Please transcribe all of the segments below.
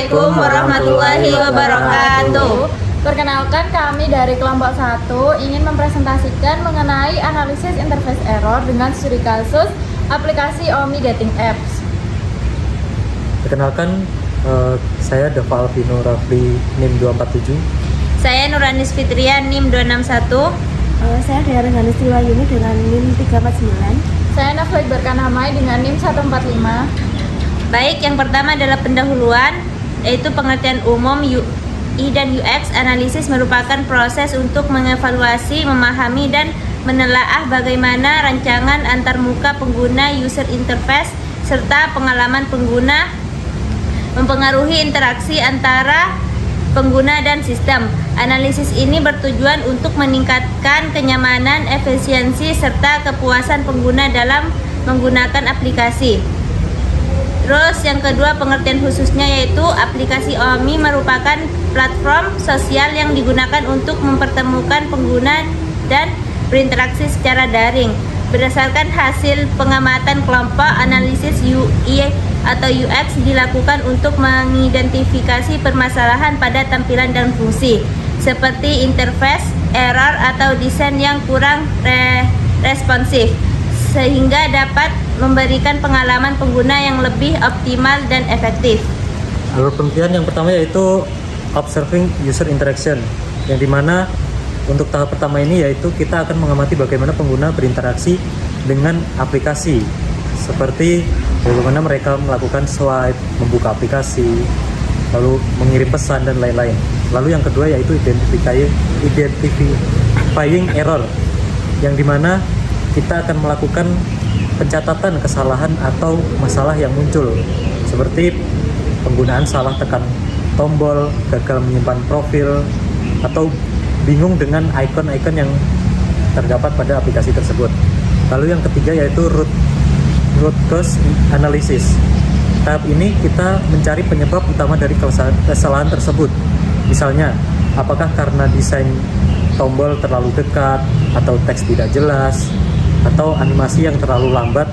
Assalamualaikum warahmatullahi wabarakatuh. Perkenalkan, kami dari kelompok 1 ingin mempresentasikan mengenai analisis interface error dengan studi kasus aplikasi OMI Dating Apps. Perkenalkan, saya Dava Alvino Rafli NIM 247. Saya Nuranis Fitrian NIM 261. Saya Dea Reganis Tiwayuni dengan NIM 349. Saya Naflaid Berkanamai dengan NIM 145. Baik, yang pertama adalah pendahuluan, yaitu pengertian umum UI dan UX. Analisis merupakan proses untuk mengevaluasi, memahami, dan menelaah bagaimana rancangan antarmuka pengguna user interface serta pengalaman pengguna mempengaruhi interaksi antara pengguna dan sistem. Analisis ini bertujuan untuk meningkatkan kenyamanan, efisiensi, serta kepuasan pengguna dalam menggunakan aplikasi. Terus yang kedua, pengertian khususnya, yaitu aplikasi OMI merupakan platform sosial yang digunakan untuk mempertemukan pengguna dan berinteraksi secara daring. Berdasarkan hasil pengamatan kelompok, analisis UI atau UX dilakukan untuk mengidentifikasi permasalahan pada tampilan dan fungsi, seperti interface, error, atau desain yang kurang responsif, sehingga dapat memberikan pengalaman pengguna yang lebih optimal dan efektif. Alur penelitian yang pertama yaitu observing user interaction, yang dimana untuk tahap pertama ini yaitu kita akan mengamati bagaimana pengguna berinteraksi dengan aplikasi, seperti bagaimana mereka melakukan swipe, membuka aplikasi, lalu mengirim pesan dan lain-lain. Lalu yang kedua yaitu identifying error, yang dimana kita akan melakukan pencatatan kesalahan atau masalah yang muncul, seperti penggunaan salah tekan tombol, gagal menyimpan profil, atau bingung dengan icon-icon yang terdapat pada aplikasi tersebut. Lalu yang ketiga yaitu root cause analysis. Tahap ini kita mencari penyebab utama dari kesalahan tersebut. Misalnya, apakah karena desain tombol terlalu dekat, atau teks tidak jelas, atau animasi yang terlalu lambat.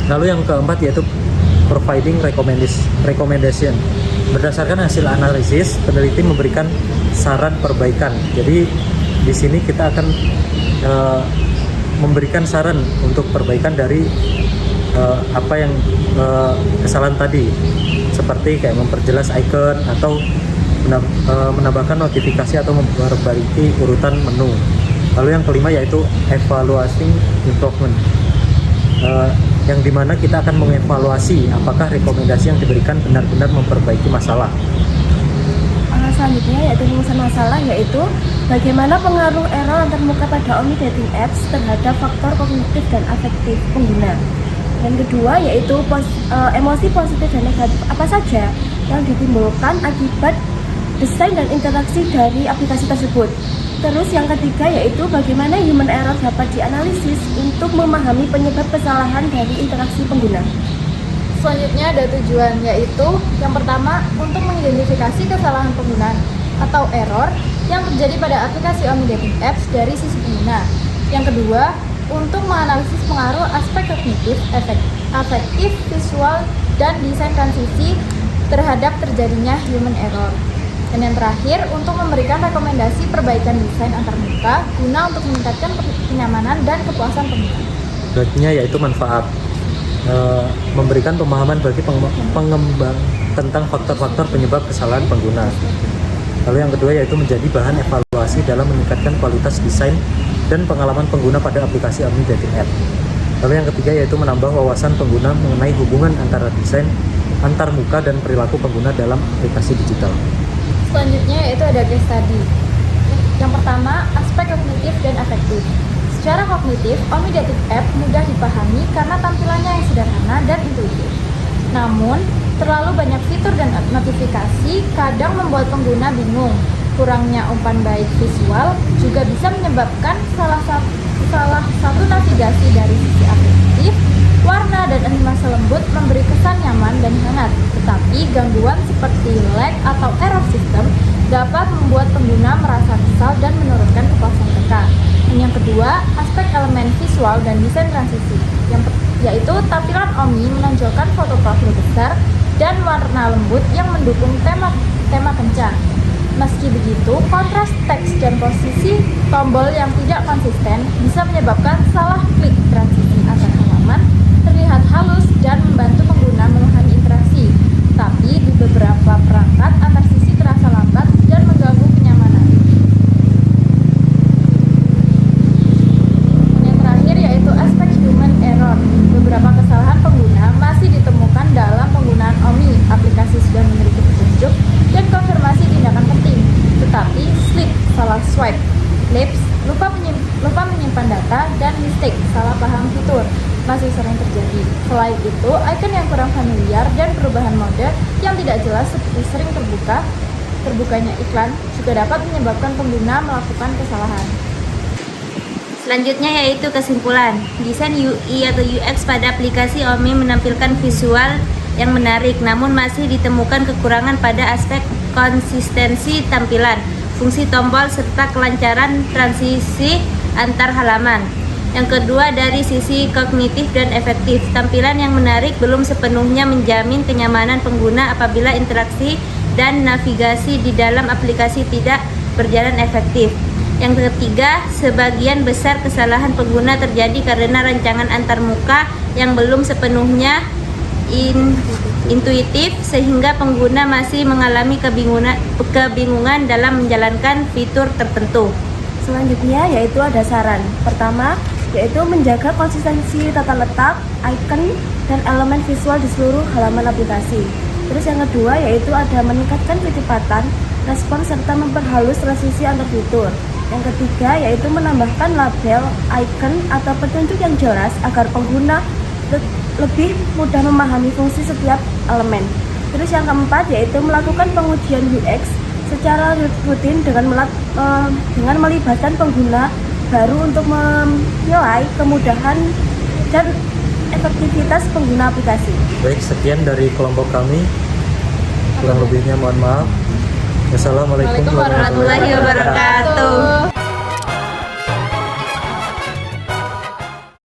Lalu yang keempat yaitu providing recommendation. Berdasarkan hasil analisis, peneliti memberikan saran perbaikan. Jadi di sini kita akan memberikan saran untuk perbaikan dari apa yang kesalahan tadi, seperti kayak memperjelas icon atau menambahkan notifikasi atau memperbaiki urutan menu. Lalu yang kelima yaitu evaluating improvement, yang dimana kita akan mengevaluasi apakah rekomendasi yang diberikan benar-benar memperbaiki masalah. Selanjutnya yaitu rumusan masalah, yaitu bagaimana pengaruh error antarmuka pada OMI Dating Apps terhadap faktor kognitif dan afektif pengguna. Yang kedua yaitu emosi positif dan negatif apa saja yang ditimbulkan akibat desain dan interaksi dari aplikasi tersebut. Terus yang ketiga yaitu bagaimana human error dapat dianalisis untuk memahami penyebab kesalahan dari interaksi pengguna. Selanjutnya ada tujuan, yaitu yang pertama untuk mengidentifikasi kesalahan penggunaan atau error yang terjadi pada aplikasi OMI Dating Apps dari sisi pengguna. Yang kedua, untuk menganalisis pengaruh aspek kognitif, afektif, visual, dan desain transisi terhadap terjadinya human error. Dan yang terakhir, untuk memberikan rekomendasi perbaikan desain antarmuka guna untuk meningkatkan kenyamanan dan kepuasan pengguna. Berikutnya yaitu manfaat, memberikan pemahaman bagi pengembang tentang faktor-faktor penyebab kesalahan pengguna. Lalu yang kedua yaitu menjadi bahan evaluasi dalam meningkatkan kualitas desain dan pengalaman pengguna pada aplikasi OMI Dating App. Lalu yang ketiga yaitu menambah wawasan pengguna mengenai hubungan antara desain antarmuka dan perilaku pengguna dalam aplikasi digital. Selanjutnya yaitu ada case study. Yang pertama, aspek kognitif dan afektif. Secara kognitif, OMI Dating App mudah dipahami karena tampilannya yang sederhana dan intuitif. Namun, terlalu banyak fitur dan notifikasi kadang membuat pengguna bingung. Kurangnya umpan baik visual juga bisa menyebabkan salah satu navigasi dari sisi afektif, warna dan animasi lembut memberi kesan nyaman dan hangat. Tetapi gangguan seperti lag atau error system dapat membuat pengguna merasa kesal dan menurunkan kepuasan mereka. Dan yang kedua, aspek elemen visual dan desain transisi, yaitu tampilan OMI menonjolkan foto profil besar, dan warna lembut yang mendukung tema kencang. Meski begitu, kontras teks dan posisi tombol yang tidak konsisten bisa menyebabkan salah klik transisi antar halaman, terlihat halus dan membantu pengguna memahami interaksi. Tapi di beberapa perangkat, antar sisi terasa lambat dan mengganggu kenyamanan. Yang terakhir yaitu aspek human error. Beberapa kesalahan pengguna masih ditemukan dalam penggunaan OMI. Aplikasi sudah memiliki petunjuk dan konfirmasi tindakan penting, tetapi slip, salah swipe, lapse, lupa menyimpan data, dan mistake, salah paham fitur masih sering terjadi. Selain itu, icon yang kurang familiar dan perubahan mode yang tidak jelas seperti sering terbukanya iklan juga dapat menyebabkan pengguna melakukan kesalahan. Selanjutnya yaitu kesimpulan. Desain UI atau UX pada aplikasi OMI menampilkan visual yang menarik, namun masih ditemukan kekurangan pada aspek konsistensi tampilan, fungsi tombol, serta kelancaran transisi antar halaman. Yang kedua, dari sisi kognitif dan efektif, tampilan yang menarik belum sepenuhnya menjamin kenyamanan pengguna apabila interaksi dan navigasi di dalam aplikasi tidak berjalan efektif. Yang ketiga, sebagian besar kesalahan pengguna terjadi karena rancangan antarmuka yang belum sepenuhnya intuitif, sehingga pengguna masih mengalami kebingungan dalam menjalankan fitur tertentu. Selanjutnya yaitu ada saran. Pertama, yaitu menjaga konsistensi tata letak, icon, dan elemen visual di seluruh halaman aplikasi. Terus yang kedua yaitu ada meningkatkan kecepatan, respon, serta memperhalus transisi antar fitur. Yang ketiga yaitu menambahkan label, icon, atau petunjuk yang jelas agar pengguna lebih mudah memahami fungsi setiap elemen. Terus yang keempat yaitu melakukan pengujian UX secara rutin dengan melibatkan pengguna baru untuk menilai kemudahan dan efektivitas pengguna aplikasi. Baik, sekian dari kelompok kami. Kurang lebihnya mohon maaf. Wassalamualaikum Warahmatullahi wabarakatuh.